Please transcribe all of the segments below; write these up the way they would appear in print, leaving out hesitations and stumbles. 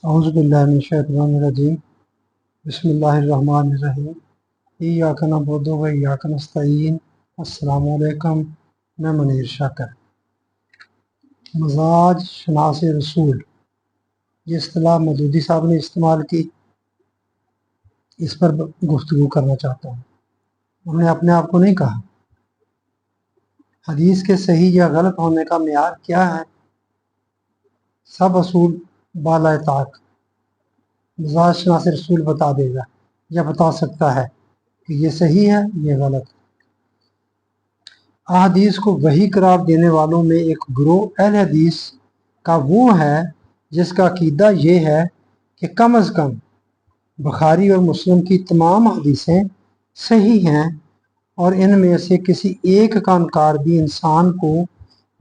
اعوذ باللہ من الشیطان الرجیم بسم اللہ الرحمن الرحیم ایاک نعبد و ایاک نستعین۔ السلام علیکم، میں منیر شاکر۔ مزاج شناس رسول، یہ اصطلاح مودودی صاحب نے استعمال کی، اس پر گفتگو کرنا چاہتا ہوں۔ انہوں نے اپنے آپ کو نہیں کہا۔ حدیث کے صحیح یا غلط ہونے کا معیار کیا ہے؟ سب اصول بالائے طاق مزاج شناس رسول بتا دے گا یا بتا سکتا ہے کہ یہ صحیح ہے، یہ غلط۔ احادیث کو وحی قرار دینے والوں میں ایک گروہ اہل حدیث کا وہ ہے جس کا عقیدہ یہ ہے کہ کم از کم بخاری اور مسلم کی تمام حدیثیں صحیح ہیں، اور ان میں سے کسی ایک کا انکار بھی انسان کو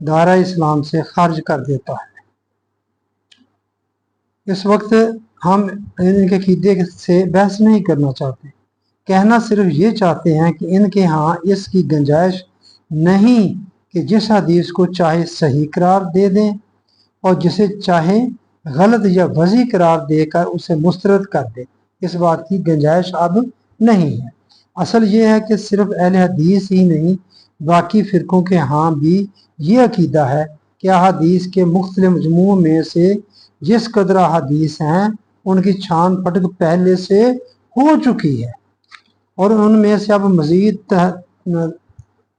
دائرہ اسلام سے خارج کر دیتا ہے۔ اس وقت ہم ان کے عقیدے سے بحث نہیں کرنا چاہتے، کہنا صرف یہ چاہتے ہیں کہ ان کے ہاں اس کی گنجائش نہیں کہ جس حدیث کو چاہے صحیح قرار دے دیں اور جسے چاہے غلط یا وضعی قرار دے کر اسے مسترد کر دیں۔ اس بات کی گنجائش اب نہیں ہے۔ اصل یہ ہے کہ صرف اہل حدیث ہی نہیں، باقی فرقوں کے ہاں بھی یہ عقیدہ ہے کہ احادیث کے مختلف مجموعوں میں سے جس قدر احادیث ہیں ان کی چھان پھٹک پہلے سے ہو چکی ہے، اور ان میں سے اب مزید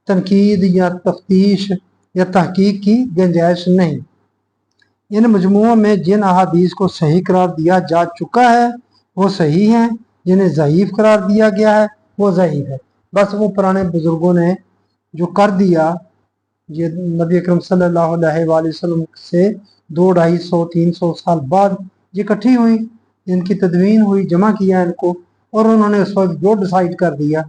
تنقید یا تفتیش یا تحقیق کی گنجائش نہیں۔ ان مجموعوں میں جن احادیث کو صحیح قرار دیا جا چکا ہے وہ صحیح ہیں، جنہیں ضعیف قرار دیا گیا ہے وہ ضعیف ہے۔ بس وہ پرانے بزرگوں نے جو کر دیا، یہ نبی اکرم صلی اللہ علیہ وآلہ وسلم سے 200-250-300 سال بعد یہ اکٹھی ہوئی، ان کی تدوین ہوئی، جمع کیا ان کو، اور انہوں نے اس وقت جو ڈیسائیڈ کر دیا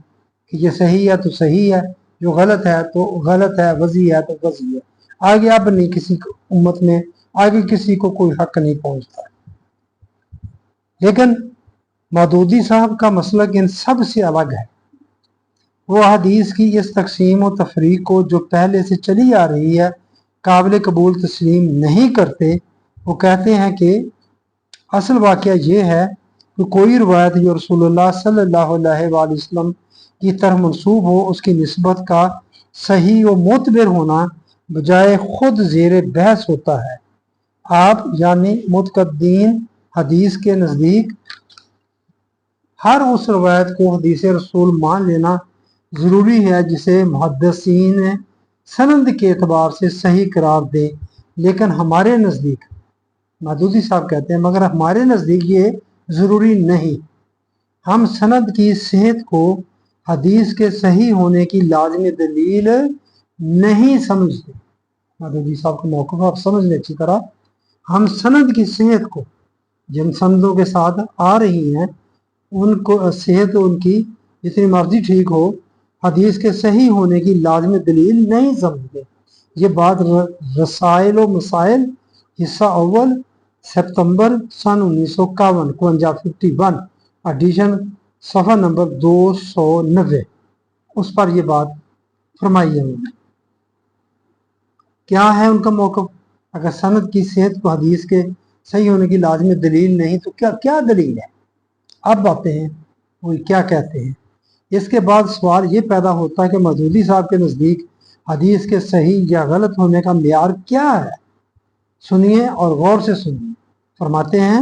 کہ یہ صحیح ہے تو صحیح ہے، جو غلط ہے تو غلط ہے، وضعی ہے تو وضعی ہے۔ آگے اب نہیں کسی امت میں آگے کسی کو کوئی حق نہیں پہنچتا۔ لیکن مودودی صاحب کا مسلک ان سب سے الگ ہے۔ وہ حدیث کی اس تقسیم و تفریق کو جو پہلے سے چلی آ رہی ہے قابل قبول تسلیم نہیں کرتے۔ وہ کہتے ہیں کہ اصل واقعہ یہ ہے کہ کوئی روایت جو رسول اللہ صلی اللہ علیہ وآلہ وسلم کی طرف منسوب ہو، اس کی نسبت کا صحیح و معتبر ہونا بجائے خود زیر بحث ہوتا ہے۔ آپ یعنی متقدمین حدیث کے نزدیک ہر اس روایت کو حدیث رسول مان لینا ضروری ہے جسے محدثین سند کے اعتبار سے صحیح قرار دے، لیکن ہمارے نزدیک، مودودی صاحب کہتے ہیں، مگر ہمارے نزدیک یہ ضروری نہیں۔ ہم سند کی صحت کو حدیث کے صحیح ہونے کی لازمی دلیل نہیں سمجھتے۔ مودودی صاحب کا موقف آپ سمجھ لیں اچھی طرح۔ ہم سند کی صحت کو، جن سندوں کے ساتھ آ رہی ہیں ان کو صحت ان کی جتنی مرضی ٹھیک ہو، حدیث کے صحیح ہونے کی لازمی دلیل نہیں سمجھتے۔ یہ بات رسائل و مسائل حصہ اول ستمبر سن 1951 ایڈیشن صفحہ نمبر 290 اس پر یہ بات فرمائی ہے انہوں نے۔ کیا ہے ان کا موقف؟ اگر سند کی صحت کو حدیث کے صحیح ہونے کی لازمی دلیل نہیں تو کیا دلیل ہے؟ اب آتے ہیں وہ کیا کہتے ہیں۔ اس کے بعد سوال یہ پیدا ہوتا ہے کہ مودودی صاحب کے نزدیک حدیث کے صحیح یا غلط ہونے کا معیار کیا ہے؟ سنیے اور غور سے سنیے۔ فرماتے ہیں،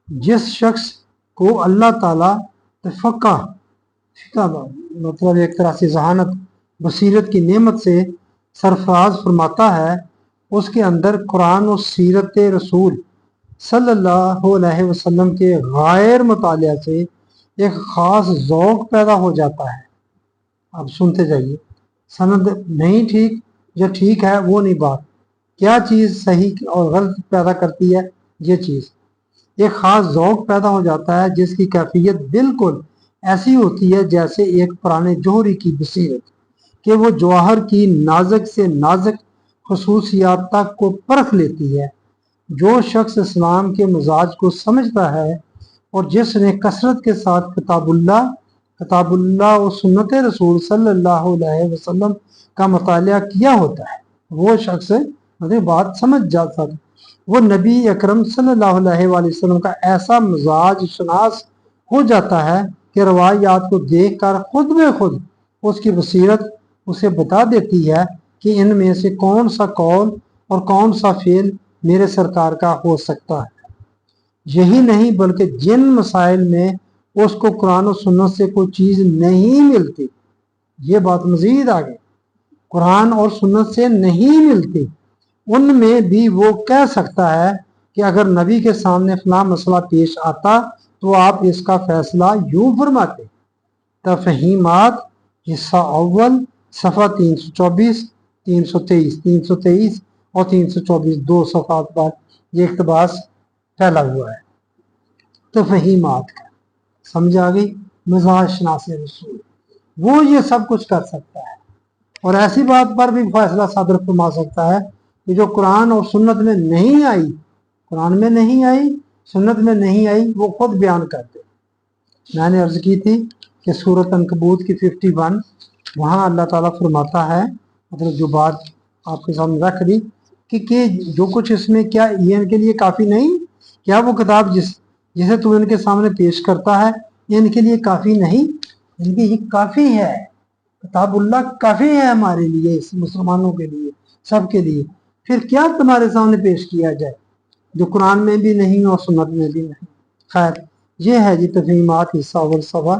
جس شخص کو اللہ تعالیٰ فقہ مطلب ایک طرح سے ذہانت بصیرت کی نعمت سے سرفراز فرماتا ہے، اس کے اندر قرآن و سیرت رسول صلی اللہ علیہ وسلم کے غیر مطالعہ سے ایک خاص ذوق پیدا ہو جاتا ہے۔ اب سنتے جائیے، سند نہیں ٹھیک یا ٹھیک ہے وہ نہیں بات، کیا چیز صحیح اور غلط پیدا کرتی ہے؟ یہ چیز ایک خاص ذوق پیدا ہو جاتا ہے جس کی کیفیت بالکل ایسی ہوتی ہے جیسے ایک پرانے جوہری کی بصیرت کہ وہ جوہر کی نازک سے نازک خصوصیات تک کو پرکھ لیتی ہے۔ جو شخص اسلام کے مزاج کو سمجھتا ہے اور جس نے کثرت کے ساتھ کتاب اللہ و سنت رسول صلی اللہ علیہ وسلم کا مطالعہ کیا ہوتا ہے، وہ شخص بات سمجھ جاتا ہے۔ وہ نبی اکرم صلی اللہ علیہ وآلہ وسلم کا ایسا مزاج شناس ہو جاتا ہے کہ روایات کو دیکھ کر خود میں خود اس کی بصیرت اسے بتا دیتی ہے کہ ان میں سے کون سا قول اور کون سا فعل میرے سرکار کا ہو سکتا ہے۔ یہی نہیں بلکہ جن مسائل میں اس کو قرآن و سنت سے کوئی چیز نہیں ملتی، یہ بات مزید آگے، قرآن اور سنت سے نہیں ملتی، ان میں بھی وہ کہہ سکتا ہے کہ اگر نبی کے سامنے فلاں مسئلہ پیش آتا تو آپ اس کا فیصلہ یوں فرماتے۔ تفہیمات حصہ اول صفحہ 324، 323 اور 324 دو صفحات پر یہ اقتباس پھیلا ہوا ہے۔ تفہیمات کا سمجھ آ گئی، مزاج شناس رسول وہ یہ سب کچھ کر سکتا ہے اور ایسی بات پر بھی فیصلہ صادر فرما سکتا ہے کہ جو قرآن اور سنت میں نہیں آئی، قرآن میں نہیں آئی، سنت میں نہیں آئی، وہ خود بیان کرتے۔ میں نے عرض کی تھی کہ سورۃ عنکبوت کی 51 وہاں اللہ تعالیٰ فرماتا ہے، مطلب جو بات آپ کے سامنے رکھ دی کہ جو کچھ اس میں کیا یہ ان کے لیے کافی نہیں، کیا وہ کتاب جسے تو ان کے سامنے پیش کرتا ہے یہ ان کے لیے کافی نہیں؟ ان کے یہ کافی ہے، کتاب اللہ کافی ہے ہمارے لیے، اس مسلمانوں کے لیے، سب کے لیے، پھر کیا تمہارے سامنے پیش کیا جائے جو قرآن میں بھی نہیں اور سنت میں بھی نہیں۔ خیر یہ ہے جی تفہیمات حصہ اول صفحہ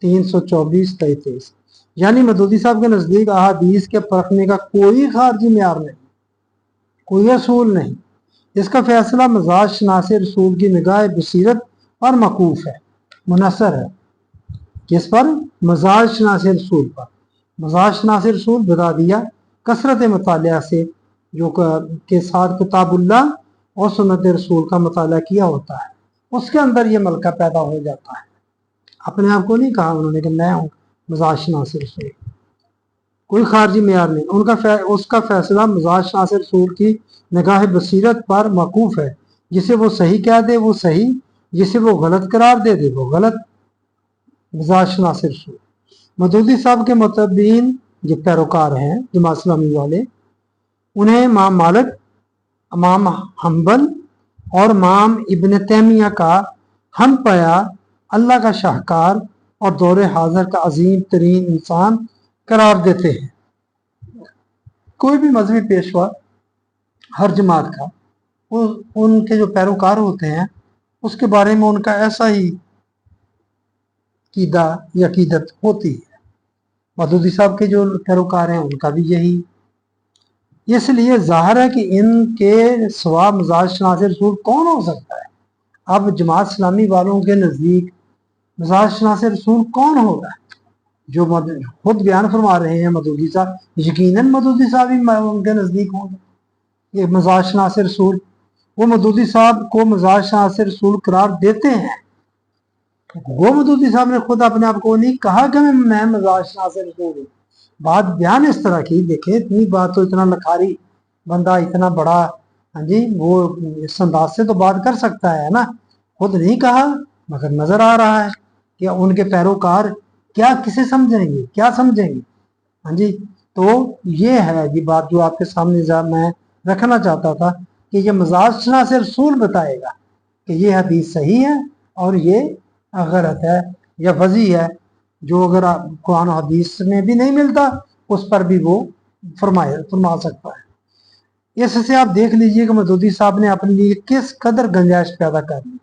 324-33۔ یعنی مودودی صاحب کے نزدیک احادیث کے پرکھنے کا کوئی خارجی معیار نہیں، کوئی اصول نہیں، اس کا فیصلہ مزاج شناس رسول کی نگاہ بصیرت پر موقوف ہے، منحصر ہے۔ کس پر؟ مزاج شناس رسول پر۔ مزاج شناس رسول بتا دیا کثرت مطالعہ سے جو کے ساتھ کتاب اللہ اور سنت رسول کا مطالعہ کیا ہوتا ہے، اس کے اندر یہ ملکہ پیدا ہو جاتا ہے۔ اپنے آپ کو نہیں کہا انہوں نے کہ میں ہوں مزاج شناس رسول، کوئی خارجی معیار نہیں، اس کا فیصلہ مزاج شناس رسول کی نگاہ بصیرت پر موقوف ہے، جسے وہ صحیح کہہ دے وہ صحیح، جسے وہ غلط قرار دے دے وہ غلط۔ مزاج شناس رسول مودودی صاحب کے متبعین جو پیروکار ہیں جماعت اسلامی والے، انہیں امام مالک، امام حنبل اور امام ابن تیمیہ کا ہم پایا، اللہ کا شاہکار اور دور حاضر کا عظیم ترین انسان قرار دیتے ہیں۔ کوئی بھی مذہبی پیشوا ہر جماعت کا ان کے جو پیروکار ہوتے ہیں اس کے بارے میں ان کا ایسا ہی عقیدہ یا عقیدت ہوتی ہے۔ مودودی صاحب کے جو پیروکار ہیں ان کا بھی یہی، اس لیے ظاہر ہے کہ ان کے سوا مزاج شناس رسول کون ہو سکتا ہے؟ اب جماعت اسلامی والوں کے نزدیک مزاج شناس رسول کون ہوگا؟ جو خود بیان فرما رہے ہیں مودودی صاحب، یقیناً مودودی صاحب ہی ان کے نزدیک ہوں گے یہ مزاج شناس رسول۔ وہ مودودی صاحب کو مزاج شناس رسول قرار دیتے ہیں، وہ مودودی صاحب نے خود اپنے آپ کو نہیں کہا کہ میں مزاج شناس رسول ہوں۔ بات بیان اس طرح کی، دیکھیں اتنی بات تو اتنا لکھاری بندہ اتنا بڑا، ہاں جی، وہ اس انداز سے تو بات کر سکتا ہے نا، خود نہیں کہا مگر نظر آ رہا ہے کہ ان کے پیروکار کیا کسے سمجھیں گے، کیا سمجھیں گے، ہاں جی۔ تو یہ ہے یہ بات جو آپ کے سامنے میں رکھنا چاہتا تھا کہ یہ مزاج شناس رسول بتائے گا کہ یہ حدیث صحیح ہے اور یہ غلط ہے یا وضعی ہے، جو اگر قرآن و حدیث میں بھی نہیں ملتا اس پر بھی وہ فرما سکتا ہے۔ اس سے آپ دیکھ لیجئے کہ مودودی صاحب نے اپنے لیے کس قدر گنجائش پیدا کر لی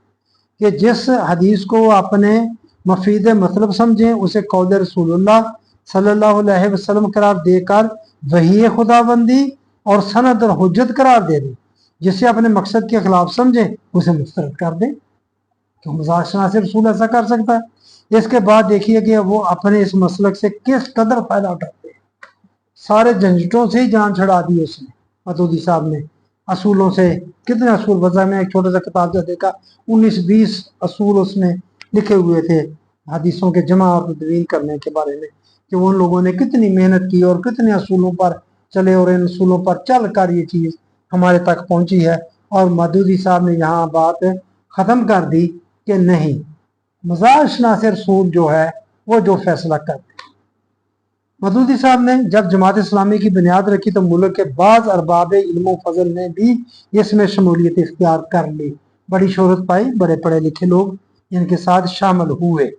کہ جس حدیث کو اپنے مفید مطلب سمجھیں اسے قول رسول اللہ صلی اللہ علیہ وسلم قرار دے کر وحی خداوندی اور سند اور حجت قرار دے دیں، جسے اپنے مقصد کے خلاف سمجھیں اسے مسترد کر دیں۔ تو مزاج شناس رسول ایسا کر سکتا ہے؟ اس کے بعد دیکھیے کہ وہ اپنے اس مسلک سے کس قدر فائدہ اٹھاتے ہیں۔ سارے جھنجھٹوں سے ہی جان چھڑا دی اس نے، مودودی صاحب نے، اصولوں سے کتنے اصول وضع میں ایک چھوٹا سا کتاب جو دیکھا 19-20 اصول اس نے لکھے ہوئے تھے حدیثوں کے جمع اور تدوین کرنے کے بارے میں، کہ ان لوگوں نے کتنی محنت کی اور کتنے اصولوں پر چلے اور ان اصولوں پر چل کر یہ چیز ہمارے تک پہنچی ہے۔ اور مودودی صاحب نے یہاں بات ختم کر دی کہ نہیں، مزاج شناس رسول جو ہے وہ جو فیصلہ کرتے، مودودی صاحب نے جب جماعت اسلامی کی بنیاد رکھی تو ملک کے بعض ارباب علم و فضل نے بھی اس میں شمولیت اختیار کر لی، بڑی شہرت پائی، بڑے پڑھے لکھے لوگ ان کے ساتھ شامل ہوئے،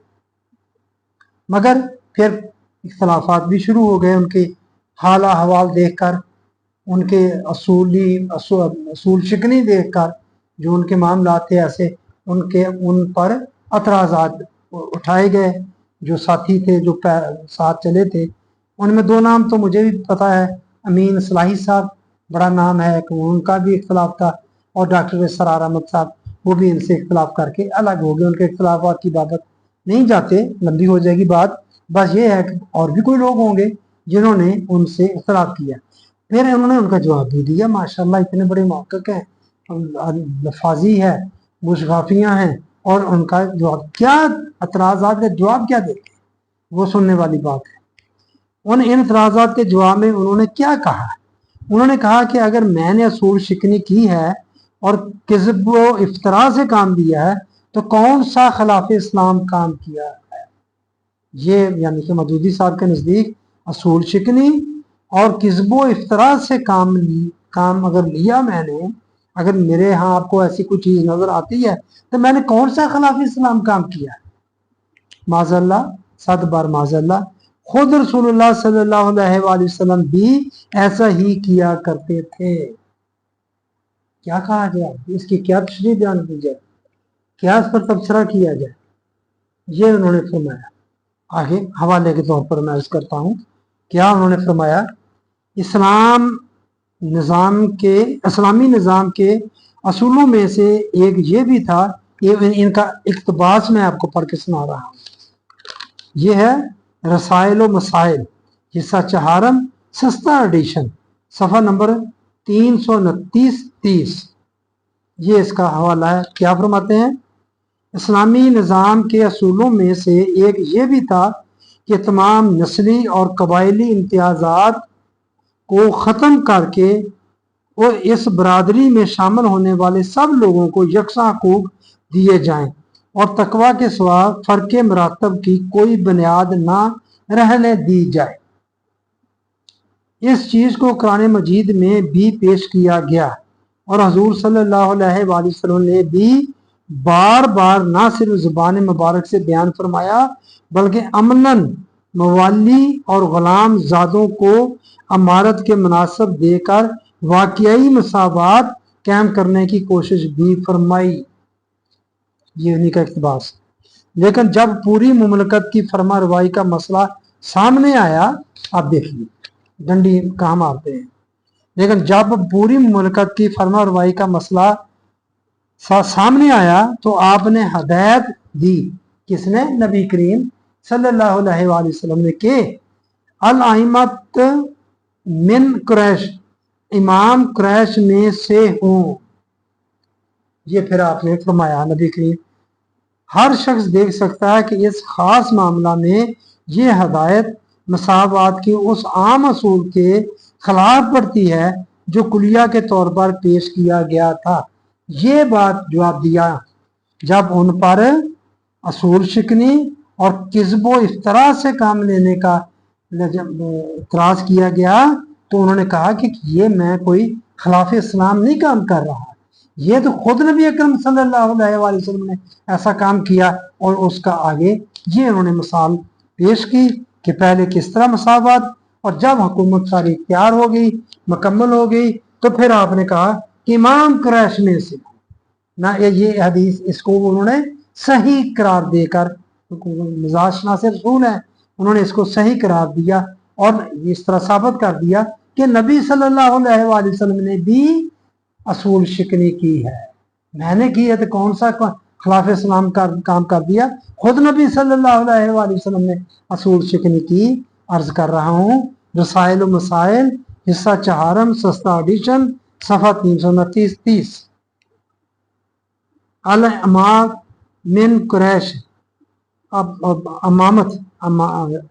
مگر پھر اختلافات بھی شروع ہو گئے ان کے حال احوال دیکھ کر، ان کے اصول شکنی دیکھ کر، جو ان کے معاملات تھے ایسے ان پر اعتراضات اٹھائے گئے۔ جو ساتھی تھے جو ساتھ چلے تھے ان میں دو نام تو مجھے بھی پتا ہے، امین صلاحی صاحب بڑا نام ہے، ان کا بھی اختلاف تھا، اور ڈاکٹر سرار احمد صاحب وہ بھی ان سے اختلاف کر کے الگ ہو گئے۔ ان کے اختلافات کی بابت نہیں جاتے، لمبی ہو جائے گی بات، بس یہ ہے کہ اور بھی کوئی لوگ ہوں گے جنہوں نے ان سے اختلاف کیا، پھر انہوں نے ان کا جواب بھی دیا۔ ماشاءاللہ اتنے بڑے محقق ہیں، لفاظی ہے، مشغافیاں ہیں، اور ان کا جواب کیا، اعتراضات کا جواب کیا دیتے وہ سننے والی بات ہے۔ ان اعتراضات کے جواب میں انہوں نے کیا کہا؟ انہوں نے کہا کہ اگر میں نے اصول شکنی کی ہے اور کذب و افتراء سے کام دیا ہے تو کون سا خلاف اسلام کام کیا ہے؟ یہ یعنی کہ مودودی صاحب کے نزدیک اصول شکنی اور کذب و افتراء سے کام اگر لیا میں نے، اگر میرے ہاں آپ کو ایسی کوئی چیز نظر آتی ہے تو میں نے کون سا خلاف اسلام کام کیا ہے؟ معاذ اللہ، 7 بار معاذ اللہ، خود رسول اللہ صلی اللہ علیہ وآلہ وسلم بھی ایسا ہی کیا کرتے تھے۔ کیا کہا جائے، اس کی کیا تشریح بیان کی جائے، کیا اس پر تبصرہ کیا جائے؟ یہ انہوں نے فرمایا۔ آگے حوالے کے طور پر میں عرض کرتا ہوں، کیا انہوں نے فرمایا، اسلامی نظام کے اصولوں میں سے ایک یہ بھی تھا، ان کا اقتباس میں آپ کو پڑھ کے سنا رہا ہوں۔ یہ ہے رسائل و مسائل، حصہ 4 سستا ایڈیشن، صفحہ نمبر 329-30، یہ اس کا حوالہ ہے۔ کیا فرماتے ہیں، اسلامی نظام کے اصولوں میں سے ایک یہ بھی تھا کہ تمام نسلی اور قبائلی امتیازات کو ختم کر کے وہ اس برادری میں شامل ہونے والے سب لوگوں کو یکساں حقوق دیے جائیں اور تقوی کے سوا فرق مراتب کی کوئی بنیاد نہ رہنے دی جائے۔ اس چیز کو قرآن مجید میں بھی پیش کیا گیا اور حضور صلی اللہ علیہ وآلہ وسلم نے بھی بار بار نہ صرف زبان مبارک سے بیان فرمایا بلکہ عملاً موالی اور غلام زادوں کو امارت کے مناصب دے کر واقعی مساوات قائم کرنے کی کوشش بھی فرمائی۔ یہ انہی کا اقتباس۔ لیکن جب پوری مملکت کی فرما روائی کا مسئلہ سامنے آیا، آپ دیکھیے ڈنڈی کہاں مارتے ہیں، لیکن جب پوری مملکت کی فرما روائی کا مسئلہ سامنے آیا تو آپ نے ہدایت دی، کس نے؟ نبی کریم صلی اللہ علیہ وآلہ وسلم نے، کہ الائمت من قریش، امام قریش میں سے ہوں۔ یہ پھر آپ نے فرمایا، نبی کریم ہر شخص دیکھ سکتا ہے کہ اس خاص معاملہ میں یہ ہدایت مساوات کے اس عام اصول کے خلاف پڑتی ہے جو کلیہ کے طور پر پیش کیا گیا تھا۔ یہ بات جواب دیا جب ان پر اصول شکنی اور کذب و افتراء سے کام لینے کا اعتراض کیا گیا تو انہوں نے کہا کہ یہ میں کوئی خلاف اسلام نہیں کام کر رہا، یہ تو خود نبی اکرم صلی اللہ علیہ وآلہ وسلم نے ایسا کام کیا، اور اس کا آگے یہ انہوں نے مثال پیش کی کہ پہلے کس طرح مساوات، اور جب حکومت ساری تیار ہو گئی، مکمل ہو گئی، تو پھر آپ نے کہا کہ امام قریش میں سے نہ، یہ حدیث اس کو انہوں نے صحیح قرار دے کر، مزاج شناس رسول ہیں، انہوں نے اس کو صحیح قرار دیا اور اس طرح ثابت کر دیا کہ نبی صلی اللہ علیہ وآلہ وسلم نے بھی اصول شکنی کی ہے۔ میں نے کی ہے تو کون سا خلاف اسلام کام کر دیا؟ خود نبی صلی اللہ علیہ وآلہ وسلم نے اصول شکنی کی۔ عرض کر رہا ہوں، رسائل و مسائل، حصہ 4 سستا ایڈیشن، صفحہ 329-30، الامام من قریش،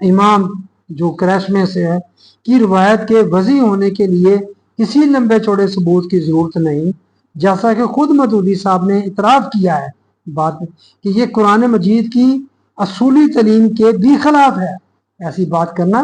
امام جو قریش میں سے ہے کی روایت کے وضع ہونے کے لیے کسی لمبے چوڑے ثبوت کی ضرورت نہیں، جیسا کہ خود مودودی صاحب نے اعتراف کیا ہے بات کہ یہ قرآن مجید کی اصولی تعلیم کے بھی خلاف ہے۔ ایسی بات کرنا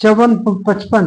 54-55,